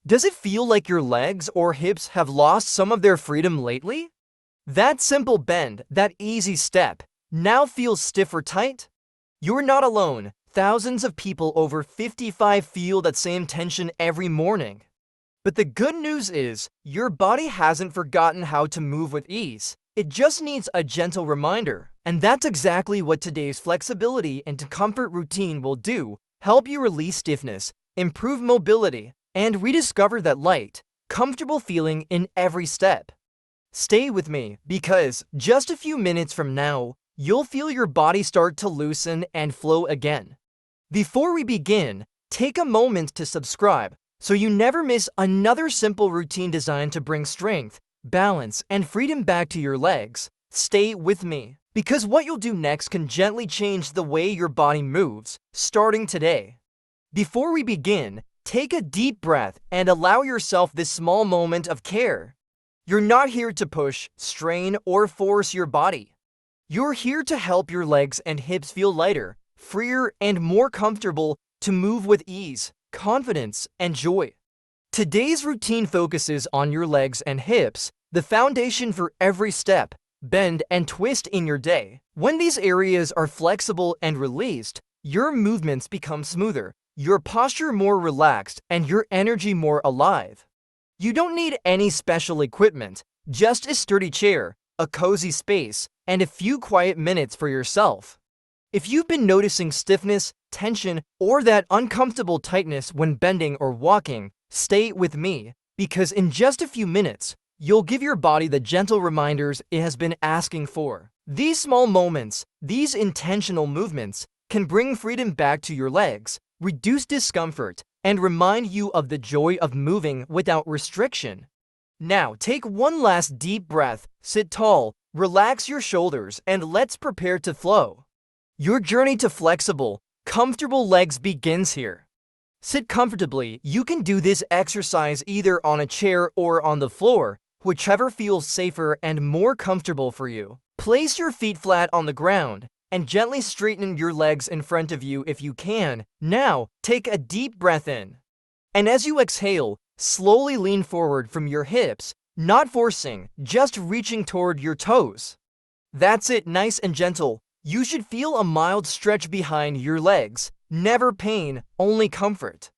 Does it feel like your legs or hips have lost some of their freedom lately? That simple bend, that easy step, now feels stiff or tight? You're not alone. Thousands of people over 55 feel that same tension every morning. But the good news is, your body hasn't forgotten how to move with ease. It just needs a gentle reminder. And that's exactly what today's flexibility and comfort routine will do. Help you release stiffness, improve mobility, and rediscover that light, comfortable feeling in every step. Stay with me, because just a few minutes from now, you'll feel your body start to loosen and flow again. Before we begin, take a moment to subscribe so you never miss another simple routine designed to bring strength, balance, and freedom back to your legs. Stay with me, because what you'll do next can gently change the way your body moves, starting today. Before we begin, take a deep breath and allow yourself this small moment of care. You're not here to push, strain, or force your body. You're here to help your legs and hips feel lighter, freer, and more comfortable to move with ease, confidence, and joy. Today's routine focuses on your legs and hips, the foundation for every step, bend, and twist in your day. When these areas are flexible and released, your movements become smoother, your posture more relaxed, and your energy more alive. You don't need any special equipment, just a sturdy chair, a cozy space, and a few quiet minutes for yourself. If you've been noticing stiffness, tension, or that uncomfortable tightness when bending or walking, stay with me, because in just a few minutes, you'll give your body the gentle reminders it has been asking for. These small moments, these intentional movements, can bring freedom back to your legs, reduce discomfort, and remind you of the joy of moving without restriction. Now, take one last deep breath, sit tall, relax your shoulders, and let's prepare to flow. Your journey to flexible, comfortable legs begins here. Sit comfortably. You can do this exercise either on a chair or on the floor, whichever feels safer and more comfortable for you. Place your feet flat on the ground and gently straighten your legs in front of you if you can. Now, take a deep breath in. And as you exhale, slowly lean forward from your hips, not forcing, just reaching toward your toes. That's it, nice and gentle. You should feel a mild stretch behind your legs. Never pain, only comfort.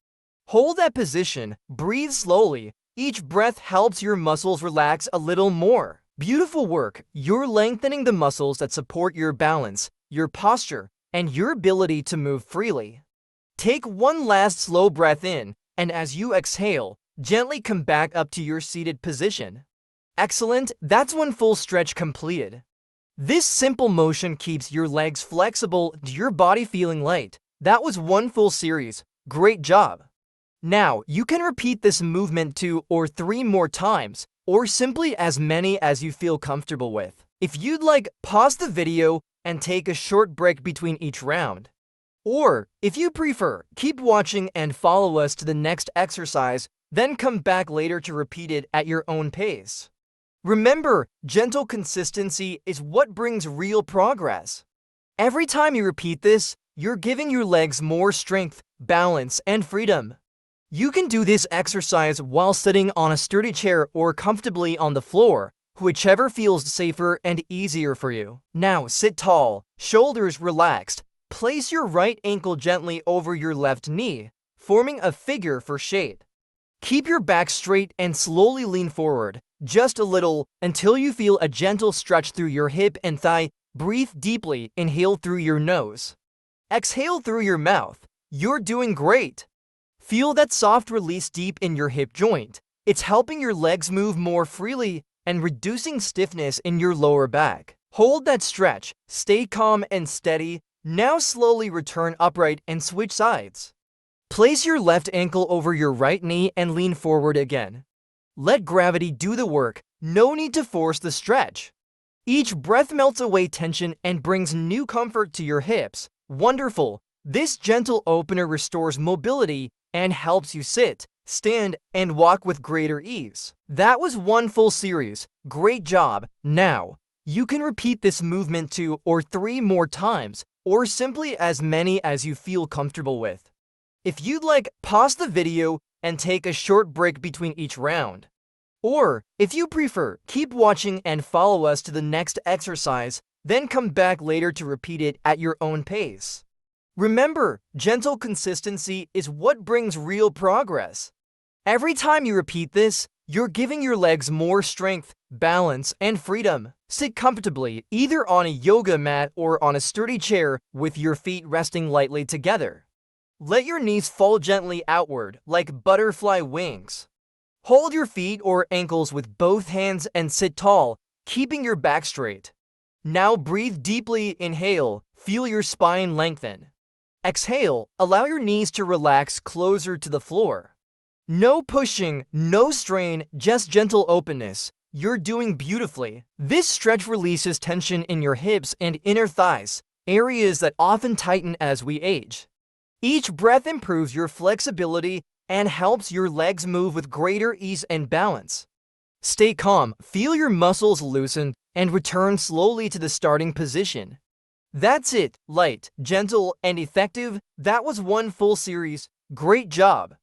Hold that position, breathe slowly. Each breath helps your muscles relax a little more. Beautiful work. You're lengthening the muscles that support your balance, your posture, and your ability to move freely. Take one last slow breath in, and as you exhale, gently come back up to your seated position. Excellent, that's one full stretch completed. This simple motion keeps your legs flexible and your body feeling light. That was one full series. Great job. Now, you can repeat this movement 2 or 3 more times, or simply as many as you feel comfortable with. If you'd like, pause the video and take a short break between each round. Or, if you prefer, keep watching and follow us to the next exercise, then come back later to repeat it at your own pace. Remember, gentle consistency is what brings real progress. Every time you repeat this, you're giving your legs more strength, balance, and freedom. You can do this exercise while sitting on a sturdy chair or comfortably on the floor, whichever feels safer and easier for you. Now, sit tall, shoulders relaxed. Place your right ankle gently over your left knee, forming a figure for shape. Keep your back straight and slowly lean forward, just a little, until you feel a gentle stretch through your hip and thigh. Breathe deeply, inhale through your nose. Exhale through your mouth. You're doing great. Feel that soft release deep in your hip joint. It's helping your legs move more freely and reducing stiffness in your lower back. Hold that stretch. Stay calm and steady. Now slowly return upright and switch sides. Place your left ankle over your right knee and lean forward again. Let gravity do the work. No need to force the stretch. Each breath melts away tension and brings new comfort to your hips. Wonderful. This gentle opener restores mobility and helps you sit, stand, and walk with greater ease. That was one full series. Great job. Now, you can repeat this movement 2 or 3 more times, or simply as many as you feel comfortable with. If you'd like, pause the video and take a short break between each round. Or, if you prefer, keep watching and follow us to the next exercise, then come back later to repeat it at your own pace. Remember, gentle consistency is what brings real progress. Every time you repeat this, you're giving your legs more strength, balance, and freedom. Sit comfortably, either on a yoga mat or on a sturdy chair with your feet resting lightly together. Let your knees fall gently outward, like butterfly wings. Hold your feet or ankles with both hands and sit tall, keeping your back straight. Now breathe deeply, inhale, feel your spine lengthen. Exhale, allow your knees to relax closer to the floor. No pushing, no strain, just gentle openness. You're doing beautifully. This stretch releases tension in your hips and inner thighs, areas that often tighten as we age. Each breath improves your flexibility and helps your legs move with greater ease and balance. Stay calm, feel your muscles loosen, and return slowly to the starting position. That's it, light, gentle, and effective. That was one full series. Great job!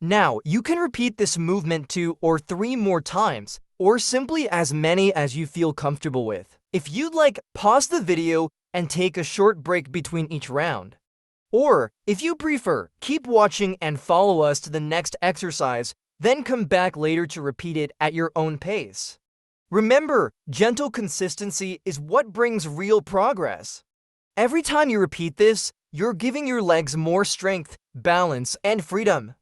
Now, you can repeat this movement 2 or 3 more times, or simply as many as you feel comfortable with. If you'd like, pause the video and take a short break between each round. Or, if you prefer, keep watching and follow us to the next exercise, then come back later to repeat it at your own pace. Remember, gentle consistency is what brings real progress. Every time you repeat this, you're giving your legs more strength, balance, and freedom.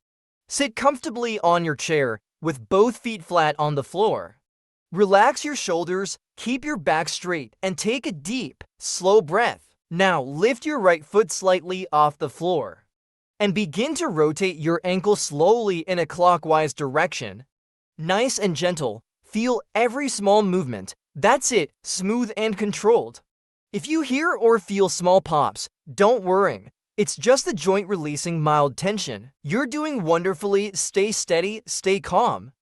Sit comfortably on your chair with both feet flat on the floor. Relax your shoulders, keep your back straight, and take a deep, slow breath. Now lift your right foot slightly off the floor and begin to rotate your ankle slowly in a clockwise direction. Nice and gentle, feel every small movement. That's it, smooth and controlled. If you hear or feel small pops, don't worry. It's just the joint releasing mild tension. You're doing wonderfully. Stay steady, stay calm.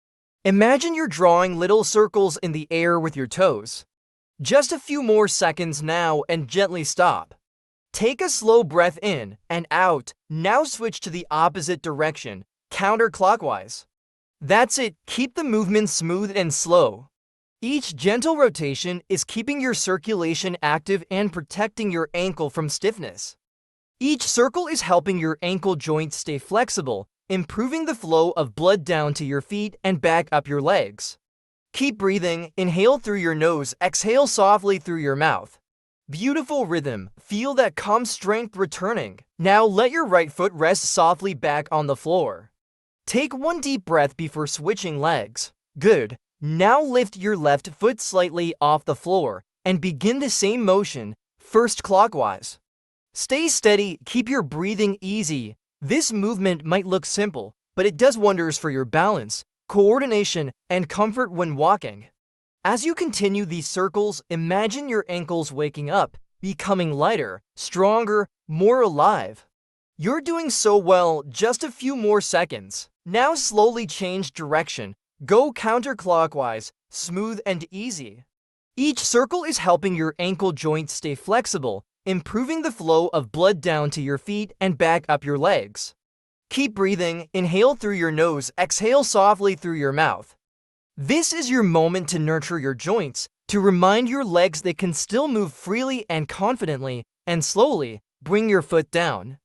Imagine you're drawing little circles in the air with your toes. Just a few more seconds now and gently stop. Take a slow breath in and out. Now switch to the opposite direction, counterclockwise. That's it. Keep the movement smooth and slow. Each gentle rotation is keeping your circulation active and protecting your ankle from stiffness. Each circle is helping your ankle joint stay flexible, improving the flow of blood down to your feet and back up your legs. Keep breathing. Inhale through your nose, exhale softly through your mouth. Beautiful rhythm. Feel that calm strength returning. Now let your right foot rest softly back on the floor. Take one deep breath before switching legs. Good. Now lift your left foot slightly off the floor and begin the same motion, first clockwise. Stay steady, keep your breathing easy. This movement might look simple, but it does wonders for your balance, coordination, and comfort when walking. As you continue these circles, imagine your ankles waking up, becoming lighter, stronger, more alive. You're doing so well. Just a few more seconds. Now slowly change direction. Go counterclockwise, smooth and easy. Each circle is helping your ankle joints stay flexible, improving the flow of blood down to your feet and back up your legs. Keep breathing. Inhale through your nose, exhale softly through your mouth. This is your moment to nurture your joints, to remind your legs they can still move freely and confidently, and slowly bring your foot down.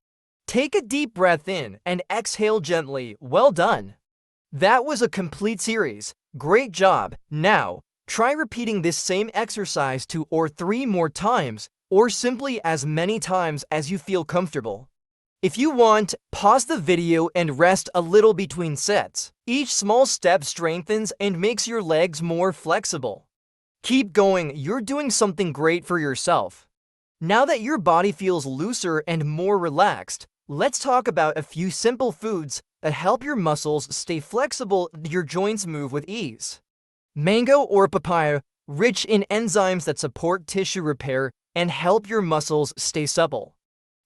Take a deep breath in and exhale gently. Well done. That was a complete series. Great job. Now, try repeating this same exercise 2 or 3 more times, or simply as many times as you feel comfortable. If you want, pause the video and rest a little between sets. Each small step strengthens and makes your legs more flexible. Keep going. You're doing something great for yourself. Now that your body feels looser and more relaxed, let's talk about a few simple foods that help your muscles stay flexible and your joints move with ease. Mango or papaya, rich in enzymes that support tissue repair and help your muscles stay supple.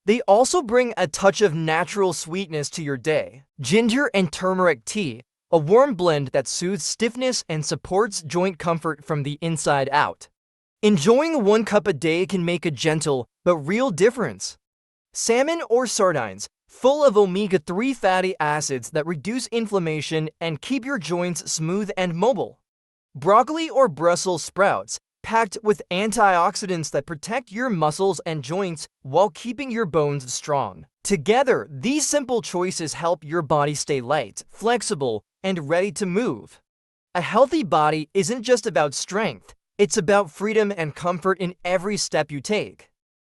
They also bring a touch of natural sweetness to your day. Ginger and turmeric tea, a warm blend that soothes stiffness and supports joint comfort from the inside out. Enjoying 1 cup a day can make a gentle but real difference. Salmon or sardines, full of omega-3 fatty acids that reduce inflammation and keep your joints smooth and mobile. Broccoli or Brussels sprouts, packed with antioxidants that protect your muscles and joints while keeping your bones strong. Together, these simple choices help your body stay light, flexible, and ready to move. A healthy body isn't just about strength, it's about freedom and comfort in every step you take.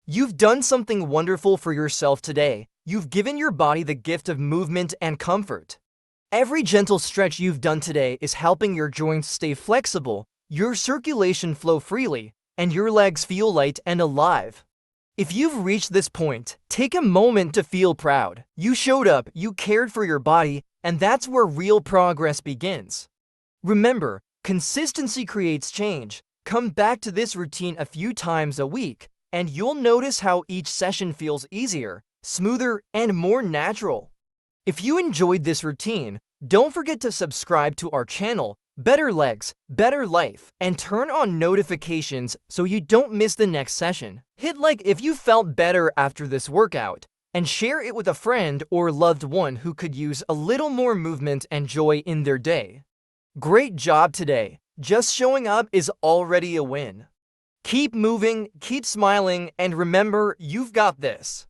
You've done something wonderful for yourself today. You've given your body the gift of movement and comfort. Every gentle stretch you've done today is helping your joints stay flexible, your circulation flow freely, and your legs feel light and alive. If you've reached this point, take a moment to feel proud. You showed up, you cared for your body, and that's where real progress begins. Remember, consistency creates change. Come back to this routine a few times a week, and you'll notice how each session feels easier, smoother, and more natural. If you enjoyed this routine, don't forget to subscribe to our channel, Better Legs, Better Life, and turn on notifications so you don't miss the next session. Hit like if you felt better after this workout, and share it with a friend or loved one who could use a little more movement and joy in their day. Great job today! Just showing up is already a win. Keep moving, keep smiling, and remember, you've got this.